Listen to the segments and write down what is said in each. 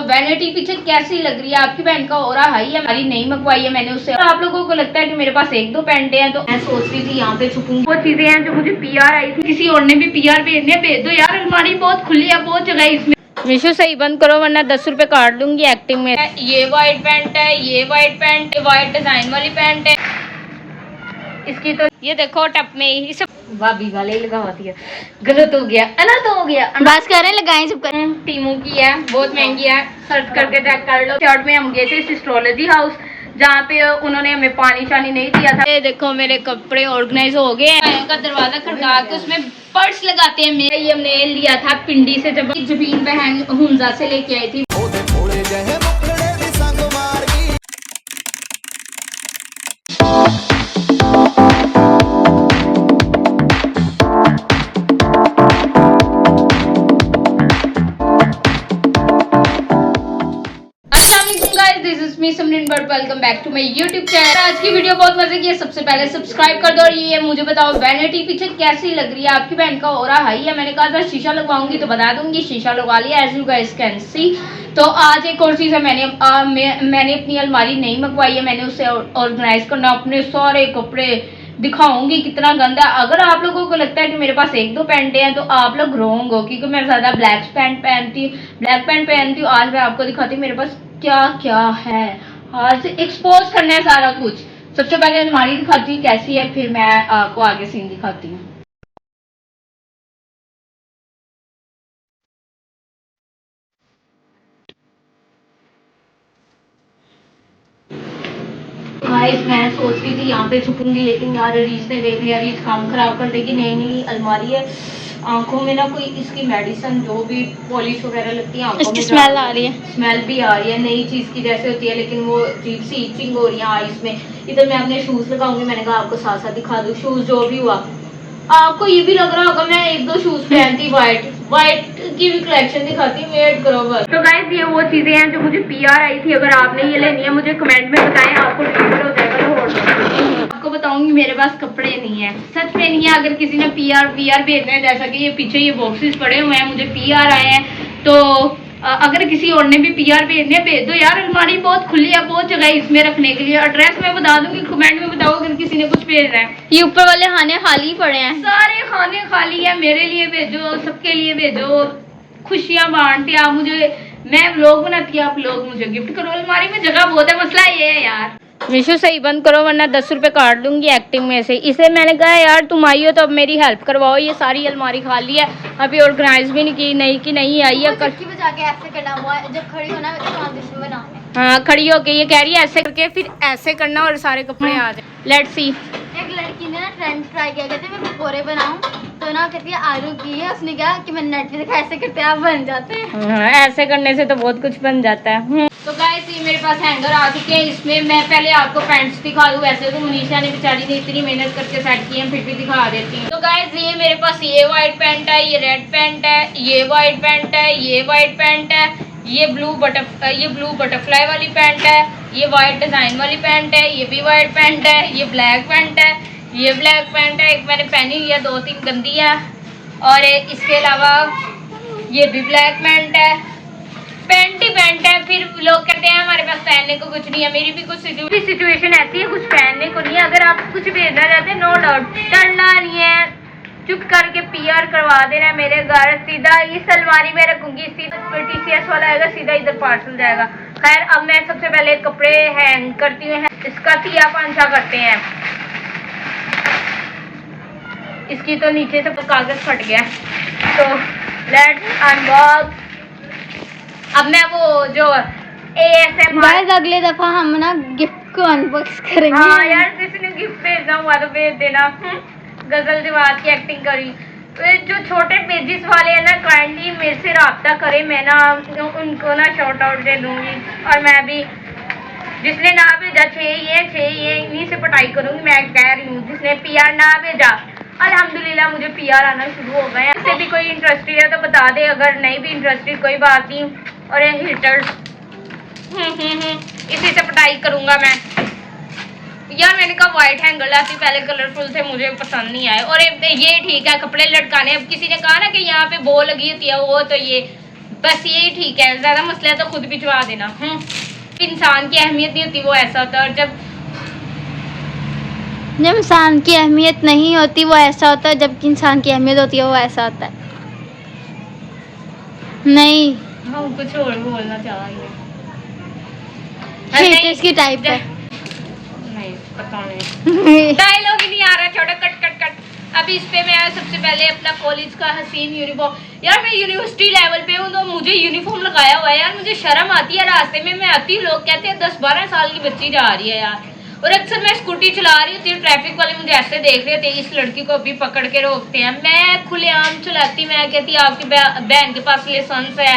Vanity पीछे कैसी लग रही है। आपकी बहन का हो रहा हाई है, हमारी नहीं मंगवाई है मैंने उससे। और आप लोगों को लगता है कि मेरे पास एक दो पैंटे हैं, तो मैं सोच रही थी यहाँ पे छुपूंगी। वो चीजें हैं जो मुझे पीआर आई थी, किसी और ने भी पीआर भेज दो यार। अलमारी बहुत खुली है, बहुत जगह है इसमें। मीशो सही बंद करो वरना 10 रुपए काट दूंगी एक्टिंग में। ये वाइट पैंट है, ये वाइट पैंट, ये वाइट डिजाइन वाली पैंट है। इसकी तो ये देखो टप में इसे भाभी वाले ही लगाती है। गलत हो गया, अनर्थ हो गया। बस करें लगाएं सब करें। टीमू की है, बहुत महंगी है, सर्च करके चेक कर लो। शर्ट में हम गए थे एस्ट्रोलॉजी हाउस, जहाँ पे उन्होंने हमें पानी शानी नहीं दिया था। ये देखो मेरे कपड़े ऑर्गेनाइज हो गए हैं। का दरवाजा खड़का के उसमें पर्स लगाते हैं। ये हमने लिया था पिंडी से, जब जबीन बहन हुंजा से लेके आई थी। Welcome back to my YouTube channel. आज की वीडियो बहुत मजे की है। सबसे पहले सब्सक्राइब कर दो और ये मुझे बताओ वैनिटी पीछे कैसी लग रही है। आपकी बहन का हो रहा हाई है, मैंने कहा था शीशा लगवाऊंगी तो बता दूंगी, शीशा लगवा लिया as you guys can see. तो आज एक और चीज़ है, मैंने अपनी अलमारी नहीं मंगवाई है, मैंने उसे ऑर्गेनाइज करना, अपने सारे कपड़े दिखाऊंगी कितना गंदा। अगर आप लोगों को लगता है कि मेरे पास एक दो पैंटे हैं तो आप लोग रॉन्ग हो, क्योंकि मैं ज़्यादा ब्लैक पैंट पहनती हूँ। आज मैं आपको दिखाती हूँ मेरे पास क्या क्या है। आज एक्सपोज करना है सारा कुछ। सबसे पहले अलमारी दिखाती हूँ कैसी है, फिर मैं आपको आगे सीन दिखाती हूँ। गाइस मैं सोच रही थी यहाँ पे छुपूंगी, लेकिन यार रीच ने देख लिया, रीच काम खराब कर देगी। नई नई अलमारी है, आंखों में ना कोई इसकी मेडिसिन जो भी पॉलिश वगैरह लगती है आंखों में स्मेल आ रही है, स्मेल भी आ रही है नई चीज की जैसे होती है, लेकिन वो अजीब सी इचिंग हो रही है आईज में। इधर मैं अपने शूज लगाऊंगी, मैंने कहा आपको साथ साथ दिखा दूं शूज। जो भी हुआ आपको ये भी लग रहा होगा मैं एक दो शूज पहनती, व्हाइट की भी कलेक्शन दिखाती, वेट करो बस। तो गाइस ये वो चीजें हैं जो मुझे पीआर आई थी। अगर आपने ये लेनी है मुझे कमेंट में बताएं, आपको डिलीवर हो जाएगा लाहौर। आपको बताऊंगी मेरे पास कपड़े नहीं है, सच में नहीं है। अगर किसी ने पीआर भेजना है, जैसा कि ये पीछे ये बॉक्सेस पड़े हुए हैं, मुझे पीआर आए हैं, तो अगर किसी और ने भी पीआर भेजने भेज दो यार। अलमारी बहुत खुली है, बहुत जगह है इसमें रखने के लिए। एड्रेस मैं बता दूंगी, कमेंट में बताओ अगर किसी ने कुछ भेजना है। ये ऊपर वाले खाने खाली पड़े हैं, सारे खाने खाली है। मेरे लिए भेजो, सबके लिए भेजो, खुशियां बांटते आप मुझे। मैं व्लॉग बनाती हूँ, आप लोग मुझे गिफ्ट करो। अलमारी में जगह बहुत है, मसला ये है यार। मीशो सही बंद करो वरना 10 रुपए काट दूंगी एक्टिंग में से। इसे मैंने कहा यार तुम आई हो तो अब मेरी हेल्प करवाओ। ये सारी अलमारी खाली है, अभी ऑर्गेनाइज भी नहीं की, नहीं की नहीं आई है। ऐसे करना हुआ जब खड़ी होना ट्रांजिशन बनाना। हाँ खड़ी होके ये कह रही है ऐसे करके, फिर ऐसे करना और सारे कपड़े आ जाए। Let's see. एक लड़की ने ना ट्रेंड ट्राई किया, कहते मैं पकोड़े बनाऊं, तो ना कहती है आलू की है। उसने कहा कि मैं नेट पे देखा ऐसे करते हैं, आप बन जाते हैं। ऐसे करने से तो बहुत कुछ बन जाता है। तो गाइस ये मेरे पास हैंगर आ चुके हैं। इसमें मैं पहले आपको पैंट्स दिखा दूं। वैसे तो मनीषा ने बेचारी ने इतनी मेहनत करके सेट किए हैं, फिर भी दिखा देती हूँ। तो गाइस ये मेरे पास ये वाइट पैंट है, ये रेड पैंट है, ये वाइट पैंट है, ये वाइट पैंट है, ये ब्लू बटरफ्लाई वाली पैंट है, ये वाइट डिजाइन वाली पैंट है, ये भी वाइट पैंट है, ये ब्लैक पैंट है, ये ब्लैक पैंट है। एक मैंने पहनी हुई है, दो तीन गंदी है। और इसके अलावा ये भी ब्लैक पैंट है, पैंट ही पैंट है। फिर लोग कहते हैं हमारे पास पहनने को कुछ नहीं है। मेरी भी कुछ सिचुएशन ऐसी है, कुछ पहनने को नहीं है। अगर आप कुछ भेजना चाहते हैं नो डाउट, डरना नहीं है, चुप करके पीआर करवा देना है। मेरे घर सीधा इस अलमारी में रखूंगी, सीधा टीसीएस वाला आएगा, सीधा इधर पार्सल जाएगा। खैर अब मैं सबसे पहले कपड़े हैंग करती हूँ। इसका तिया पांचा करते हैं। इसकी तो नीचे से कागज फट गया, तो लेट्स अनबॉक्स। अब मैं वो जो ASMR अगले दफा हम ना गिफ्ट को अनबॉक्स करेंगे। हाँ यार किसी ने गिफ्ट भेजना हुआ तो भेज देना। गजल जवाब की एक्टिंग करी। तो जो छोटे पेजेस वाले हैं ना, काइंडली मेरे से रब्ता करें, मैं ना उनको ना शॉर्ट आउट दे दूंगी। और मैं भी जिसने ना भेजा 6 ये इन्हीं से पटाई करूंगी। मैं कह रही हूँ जिसने पीआर ना भेजा, अल्हम्दुलिल्लाह मुझे पीआर आना शुरू हो गए हैं। इससे भी कोई इंटरेस्टेड है तो बता दे, अगर नहीं भी इंटरेस्टेड कोई बात नहीं। और ये हिटर्स इसी से पटाई करूंगा मैं। यार मैंने कहा व्हाइट हैंगर लाती, पहले कलरफुल थे, मुझे पसंद नहीं आए। और ये ठीक है कपड़े लटकाने। अब किसी ने कहा ना कि यहाँ पे बो लगी होती है, वो तो ये बस यही ठीक है, ज्यादा मसला है तो खुद भिजवा देना। इंसान की अहमियत नहीं होती वो ऐसा होता है, और जब इंसान की अहमियत नहीं होती वो ऐसा होता है, जबकि इंसान की अहमियत होती है वो ऐसा होता है। नहीं हम कुछ और बोलना चाहिए, इसकी टाइप है। नहीं पता नहीं, डायलॉग ही नहीं आ रहा, छोड़ो, कट कट कट। अभी इस पे मैं सबसे पहले अपना कॉलेज का हसीन यूनिफॉर्म, यार मैं यूनिवर्सिटी लेवल पे हूँ तो मुझे यूनिफॉर्म लगाया हुआ है यार, मुझे शर्म आती है। रास्ते में मैं आती हूँ, लोग कहते हैं 10-12 साल की बच्ची जा रही है यार। और अक्सर मैं स्कूटी चला रही होती हूँ, ट्रैफिक वाले मुझे ऐसे देख रहे थे, इस लड़की को अभी पकड़ के रोकते हैं। मैं खुलेआम चलाती, मैं कहती आपकी बहन के पास लाइसेंस है,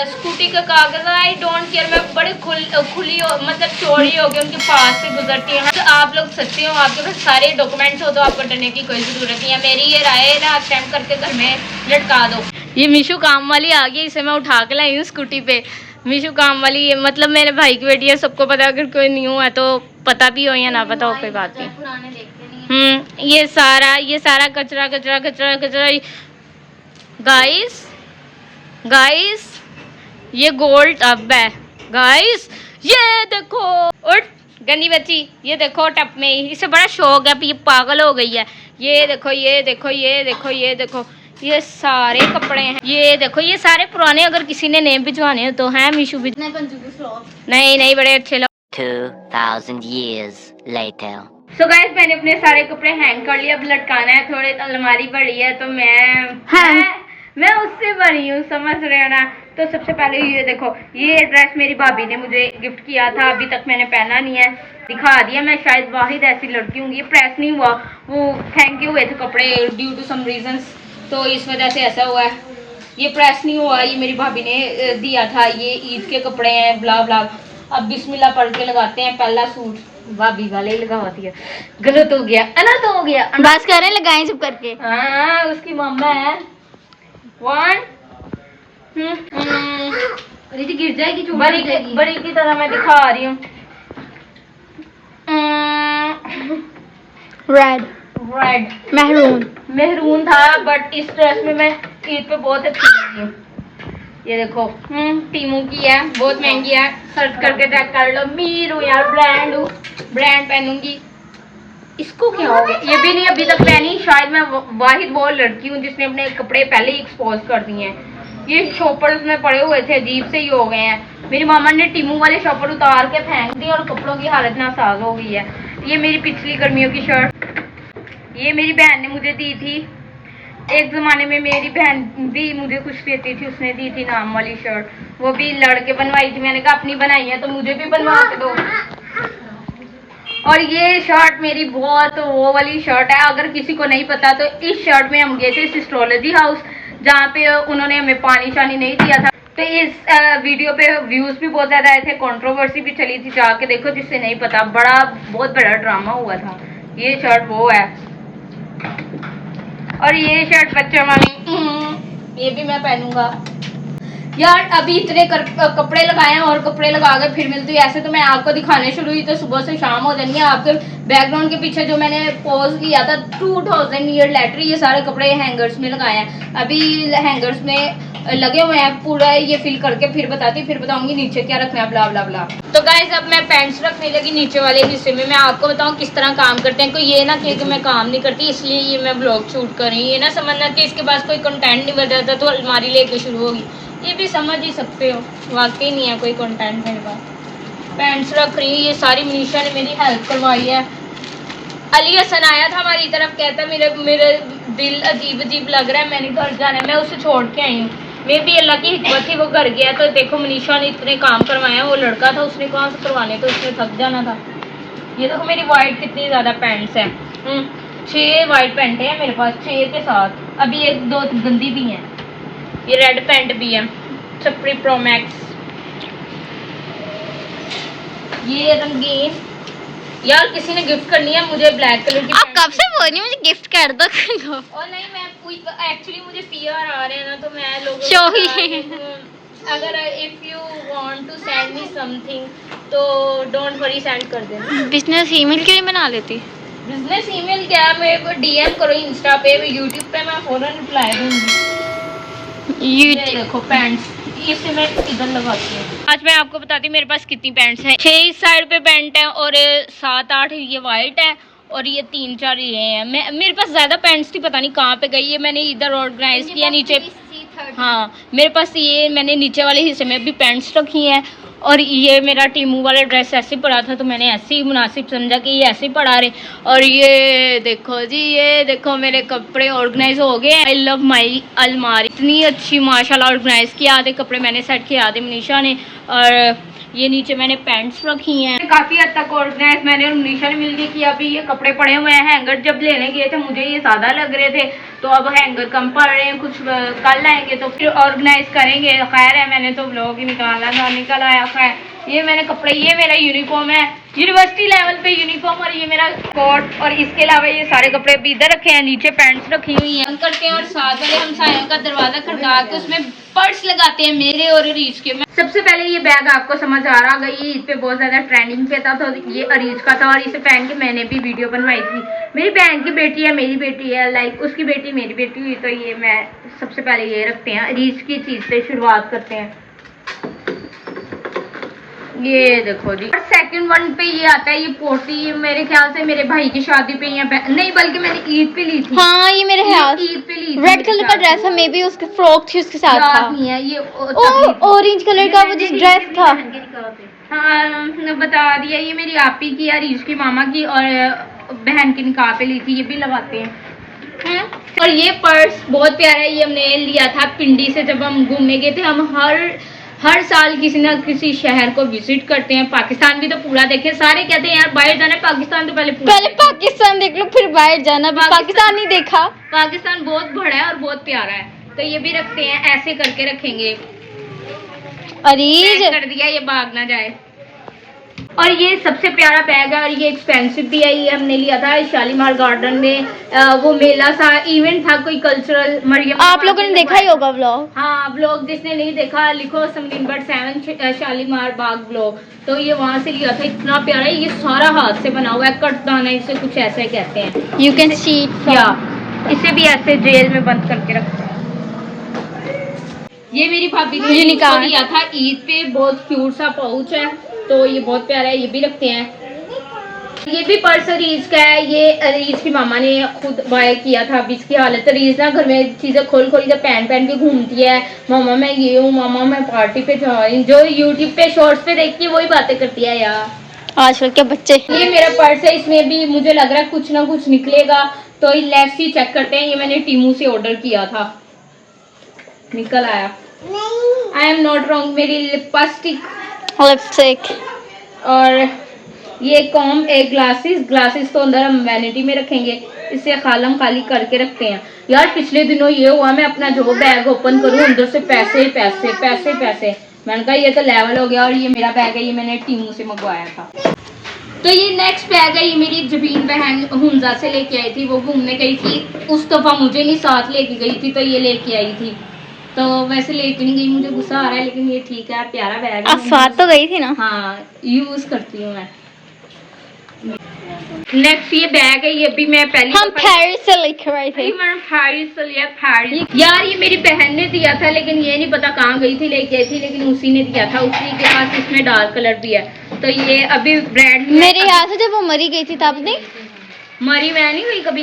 स्कूटी का कागज, आई डोंट केयर। मैं बड़े खुली मतलब चोरी हो गई उनके पास से गुजरती है। तो आप लोग सच्चे हो, आपके पास सारे डॉक्यूमेंट्स हो तो आपको डरने की कोई ज़रूरत नहीं है। मेरी ये राय है ना, स्टैम्प करके घर में लटका दो। ये मीशू काम वाली आ गई, इसे मैं उठा के लाई हूँ स्कूटी पे। मीशू काम वाली, ये मतलब मेरे भाई की बेटी है, सबको पता है, अगर कोई न्यू है तो पता भी हो या ना पता हो कोई बात नहीं। ये सारा कचरा कचरा कचरा कचरा। गाइस ये गोल्ड टब है गाइस, ये देखो। उठ गंदी बच्ची, ये देखो टब में, इसे बड़ा शौक है, ये पागल हो गई है। ये देखो ये देखो ये देखो ये देखो, ये सारे कपड़े हैं, ये देखो ये सारे पुराने, अगर किसी ने नेम भिजवाने हो तो हैं मीशू भी। नहीं बड़े अच्छे लोग। 2000 years later. सो गाइस मैंने अपने सारे कपड़े हैंग कर लिए, अब लटकाना है। थोड़े अलमारी बड़ी है तो मैं उससे बनी हूँ, समझ रहे हो ना। तो सबसे पहले ये देखो, ये ड्रेस मेरी भाभी ने मुझे गिफ्ट किया था, अभी तक मैंने पहना नहीं है, दिखा दिया। मैं शायद वाहिद ऐसी लड़की हूँ, ये प्रेस नहीं हुआ, वो फेंके हुए थे कपड़े ड्यू टू सम रीजंस, तो इस वजह से ऐसा हुआ है। ये प्रेस नहीं हुआ, ये मेरी भाभी ने दिया था, ये ईद के कपड़े हैं, ब्ला ब्ला। अब बिस्मिल्लाह पढ़ के लगाते हैं पहला सूट, भाभी वाले ही लगाती है। गलत हो गया, अनर्थ हो गया, बस करें, लगाएं चुप करके। हाँ उसकी मम्मा है। 1 गिर जाएगी, बड़ी की तरह मैं दिखा रही हूँ। रेड मेहरून था, बट इस ड्रेस में मैं ईद पे बहुत अच्छी लगी हूँ। ये देखो टीमू की है, बहुत महंगी है, सर्च करके चेक कर लो। मीरू यार ब्रांड पहनूंगी। इसको क्या हो गया, ये भी नहीं अभी तक पहनी। शायद मैं वाहिद वो लड़की हूँ जिसने अपने कपड़े पहले ही एक्सपोज कर दिए हैं। ये शॉपर्स में पड़े हुए थे, अजीब से ही हो गए हैं। मेरी मामा ने टीमू वाले शॉपर उतार के फेंक दिए और कपड़ों की हालत नासाज हो गई है। ये मेरी पिछली गर्मियों की शर्ट, ये मेरी बहन ने मुझे दी थी। एक ज़माने में मेरी बहन भी मुझे कुछ देती थी, उसने दी थी नाम वाली शर्ट, वो भी लड़के बनवाई थी। मैंने कहा अपनी बनाई है तो मुझे भी बनवा के दो। और ये शर्ट मेरी बहुत वो वाली शर्ट है, अगर किसी को नहीं पता तो इस शर्ट में हम गए थे एस्ट्रोलॉजी हाउस, जहाँ पे उन्होंने हमें पानी शानी नहीं दिया था। तो इस वीडियो पे व्यूज़ भी बहुत ज़्यादा आए थे, कंट्रोवर्सी भी चली थी, जाके देखो जिससे नहीं पता, बहुत बड़ा ड्रामा हुआ था। ये शर्ट वो है, और ये शर्ट बच्चों वाली, ये भी मैं पहनूंगा यार। अभी इतने कपड़े लगाए हैं और कपड़े लगा के फिर मिलती हूँ। ऐसे तो मैं आपको दिखाने शुरू हुई तो सुबह से शाम हो जाएंगे। आपके बैकग्राउंड के पीछे जो मैंने पोज लिया था 2000 ईयर लेटर, ये सारे कपड़े हैंगर्स में लगाए हैं। अभी हैंगर्स में लगे हुए हैं, पूरा ये फिल करके फिर बताऊंगी नीचे क्या रखना है, ब्ला ब्ला ब्ला। तो गाइस अब मैं पैंट्स रखने लगी नीचे वाले हिस्से में। मैं आपको बताऊं किस तरह काम करते हैं। कोई ये ना कि मैं काम नहीं करती इसलिए ये मैं ब्लॉग शूट कर रही हूँ, ये ना समझना कि इसके पास कोई कंटेंट नहीं बन जाता तो अलमारी लेके शुरू होगी। ये भी समझ ही सकते हो, वाकई नहीं है कोई कंटेंट मेरे पास। पैंट्स रख रही हूँ, ये सारी मनीषा ने मेरी हेल्प करवाई है। अली हसन आया था हमारी तरफ, कहता मेरे दिल अजीब लग रहा है, मैंने घर जाना है, मैं उसे छोड़ के आई हूँ। मे भी अल्लाह की हिकमत थी वो घर गया। तो देखो मनीषा ने इतने काम करवाए, वो लड़का था उसने कहाँ से करवाने, तो उसने थक जाना था। ये देखो मेरी वाइट कितनी ज़्यादा पैंट्स हैं, 6 वाइट पैंट हैं मेरे पास, 6 के साथ अभी 1-2 गंदी भी हैं। ये रेड पैंट भी है, चप्री प्रो मैक्स। ये रंगीन, यार किसी ने गिफ्ट करनी है मुझे ब्लैक कलर की। आप कब से बोल रही हो मुझे गिफ्ट कर दो? और नहीं मैं एक्चुअली मुझे पीआर आ रहे हैं ना, तो मैं लोगों शो अगर if you want to send me something तो डोंट वरी, सेंड कर देना। बिजनेस ईमेल क्यों नहीं बना लेती? बिजनेस ईमेल क्या, मेरे को डीएम करो इंस्टा पे, यूट्यूब पे मैं फौरन रिप्लाई दूंगी। ये देखो पैंट्स, इसे मैं इधर लगाती हूँ। आज मैं आपको बताती हूँ मेरे पास कितनी पैंट्स हैं। 6 इस साइड पे पैंट है और 7-8 ये वाइट है और ये 3-4 ये हैं। मेरे पास ज्यादा पैंट्स थी, पता नहीं कहाँ पे गई है। मैंने इधर ऑर्गेनाइज किया नीचे। हाँ मेरे पास ये मैंने नीचे वाले हिस्से में भी पैंट्स रखी हैं और ये मेरा टीमू वाला ड्रेस ऐसे पड़ा था तो मैंने ऐसे ही मुनासिब समझा कि ये ऐसे ही पड़ा रहे। और ये देखो जी, ये देखो मेरे कपड़े ऑर्गेनाइज हो गए। आई लव माई अलमारी, इतनी अच्छी माशाल्लाह ऑर्गेनाइज किया। आधे कपड़े मैंने सेट किए, आधे मनीषा ने। और ये नीचे मैंने पैंट्स रखी हैं। काफी हद तक ऑर्गेनाइज मैंने और मनीषा ने मिलकर किया। अभी ये कपड़े पड़े हुए हैं। हैंगर जब लेने गए थे मुझे ये ज्यादा लग रहे थे तो अब हैंगर कम पड़ रहे हैं, कुछ कल लाएंगे तो फिर ऑर्गेनाइज करेंगे। खैर है, मैंने तो व्लॉग ही निकाला था, निकल आया। खैर ये मैंने कपड़े, ये मेरा यूनिफॉर्म है, यूनिवर्सिटी लेवल पे यूनिफॉर्म, और ये मेरा कोट। और इसके अलावा ये सारे कपड़े भी इधर रखे हैं, नीचे पैंट्स रखी हुई हैं। करते हैं और साथ वाले हमसायों का दरवाजा खड़का के उसमें पर्स लगाते हैं मेरे और अरीज के। सबसे पहले ये बैग आपको समझ आ रहा गई, इस पे बहुत ज्यादा ट्रेंडिंग पे था तो ये अरीज का था और इसे पहन के मैंने भी वीडियो बनवाई थी। मेरी बहन की बेटी है, मेरी बेटी है, लाइक उसकी बेटी मेरी बेटी हुई, तो ये मैं सबसे पहले ये रखते हैं। अरीज की चीज से शुरुआत करते हैं। ये देखो जी, और सेकंड वन पे ये आता है ये पोटी। ये मेरे ख्याल से मेरे भाई की शादी पे या नहीं बल्कि मैंने ईद पे ली थी। हाँ ये मेरे ख्याल ईद पे ली थी। रेड कलर का ड्रेस है, मे बी उसकी फ्रॉक थी उसके साथ था। नहीं है ये ऑरेंज कलर का वो जिस ड्रेस था। हाँ बता दिया, ये मेरी आपी की, अरीज की मामा की और बहन की निकाह पे ली थी। ये भी लगाते हैं। और ये पर्स बहुत प्यारा है, ये हमने लिया था पिंडी से जब हम घूमने गए थे। हम हर साल किसी ना किसी शहर को विजिट करते हैं। पाकिस्तान भी तो पूरा देखे, सारे कहते हैं यार बाहर जाना है, पाकिस्तान तो पहले पाकिस्तान देख लो फिर बाहर जाना। पाकिस्तान नहीं देखा। पाकिस्तान बहुत बड़ा है और बहुत प्यारा है। तो ये भी रखते हैं, ऐसे करके रखेंगे। अरीज कर दिया, ये भाग ना जाए। और ये सबसे प्यारा बैग है और ये एक्सपेंसिव भी है। ये हमने लिया था शालीमार गार्डन में, वो मेला सा इवेंट था कोई कल्चरल। मरियम आप लोगों ने देखा ही होगा व्लॉग। हाँ व्लॉग जिसने नहीं देखा लिखो समरिन 7 शालीमार बाग व्लॉग। तो ये वहाँ से लिया था, इतना प्यारा है। ये सारा हाथ से बना हुआ है, कटदाना इसे कुछ ऐसे कहते हैं। यू कैन सी या इसे भी ऐसे जेल में बंद करके रखते हैं। ये मेरी भाभी ने लिया था ईद पे, बहुत क्यूट सा पाउच है तो ये बहुत प्यारा है, ये भी रखते हैं। ये भी पर्स अरीज का है, ये अरीज की मामा ने खुद बाय किया था। अभी इसकी हालत, अरीज ना घर में चीजें खोल खोल कर पहन के घूमती है। मामा मैं ये हूँ, मामा मैं पार्टी पे जा रही हूँ। जो यूट्यूब पे शॉर्ट्स पे देखती है वही बातें करती है यार आजकल के बच्चे। ये मेरा पर्स है, इसमें भी मुझे लग रहा है कुछ ना कुछ निकलेगा तो लेट्स ही चेक करते हैं। ये मैंने टीमू से ऑर्डर किया था, निकल आया। आई एम नॉट रॉन्ग, मेरी लिपस्टिक और ये कॉम एक ग्लासेस तो अंदर हम वैनिटी में रखेंगे। इसे खालम खाली करके रखते हैं। यार पिछले दिनों ये हुआ, मैं अपना जो बैग ओपन करूँ अंदर से पैसे पैसे पैसे पैसे। मैंने कहा ये तो लेवल हो गया। और ये मेरा बैग है, ये मैंने टीमू से मंगवाया था। तो ये नेक्स्ट बैग है, ये मेरी जबीन बहन हुंजा से लेके आई थी। वो घूमने गई थी, उस दफा मुझे नहीं साथ लेके गई थी तो ये लेके आई थी। तो वैसे लेके नहीं गई, मुझे गुस्सा आ रहा है लेकिन ये ठीक है, प्यारा बैग है। साथ तो गई थी ना। हाँ यूज करती हूँ मैं। नेक्स्ट ये बैग है, ये भी मैं पहले हम पेरिस से लेकर आए थे। पेरिस से लिया, पेरिस। यार ये मेरी बहन ने दिया था लेकिन ये नहीं पता कहाँ गई थी, लेके आई थी लेकिन उसी ने दिया था। उसी के पास इसमें डार्क कलर भी है। तो ये अभी ब्रांड मेरे यहाँ से जब वो मरी गई थी तब नहीं मरी, मैं नहीं हुई कभी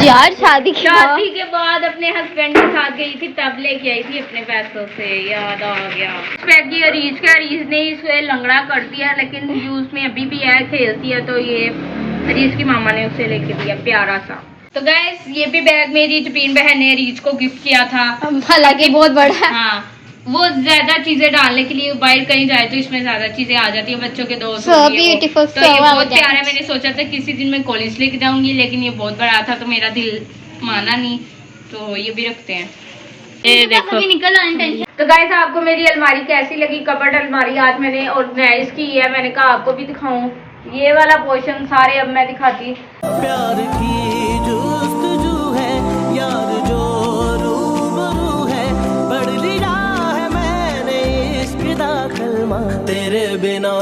यार। शादी के बाद अपने हस्बैंड के साथ गई थी तब लेके आई थी अपने पैसों से, याद आ गया। बैग अरीज ने इसे लंगड़ा कर दिया लेकिन यूज में अभी भी है, खेलती है। तो ये अरीज की मामा ने उसे लेके दिया, प्यारा सा। तो गाइस ये भी बैग मेरी जबीन बहन ने अरीज को गिफ्ट किया था, हालांकि बहुत बड़ा है। हाँ वो ज्यादा चीजें डालने के लिए बाहर कहीं जाए तो इसमें ज्यादा चीजें आ जाती है, बच्चों के दोस्त। So beautiful, तो ये बहुत प्यारा है। मैंने सोचा था किसी दिन मैं कॉलेज लेके जाऊंगी लेकिन ये बहुत बड़ा था तो मेरा दिल माना नहीं, तो ये भी रखते हैं। ये देखो निकल आने टेंशन। तो गाइस आपको मेरी अलमारी कैसी लगी? कबर्ड अलमारी आज मैंने ऑर्गेनाइज की है, मैंने कहा आपको भी दिखाऊं। ये वाला पोर्शन सारे अब मैं दिखाती। प्यार की जुस्तजू है यार जो रूबरू है, पढ़ लिया है मैंने इश्क दा कलमा तेरे बिना।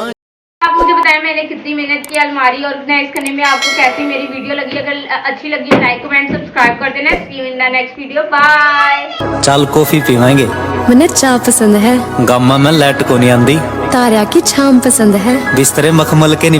आप मुझे बताएं मैंने कितनी मेहनत की अलमारी ऑर्गेनाइज करने में, आपको कैसी मेरी वीडियो लगी। अगर अच्छी लगी है लाइक कमेंट सब्सक्राइब कर देना। See you in the next video, bye. चल कॉफी पीवांगे। मन्ने चाह पसंद है, गामा में लाइट को नहीं आंदी, तारा की छाम पसंद है। बिस्तरे मखमल के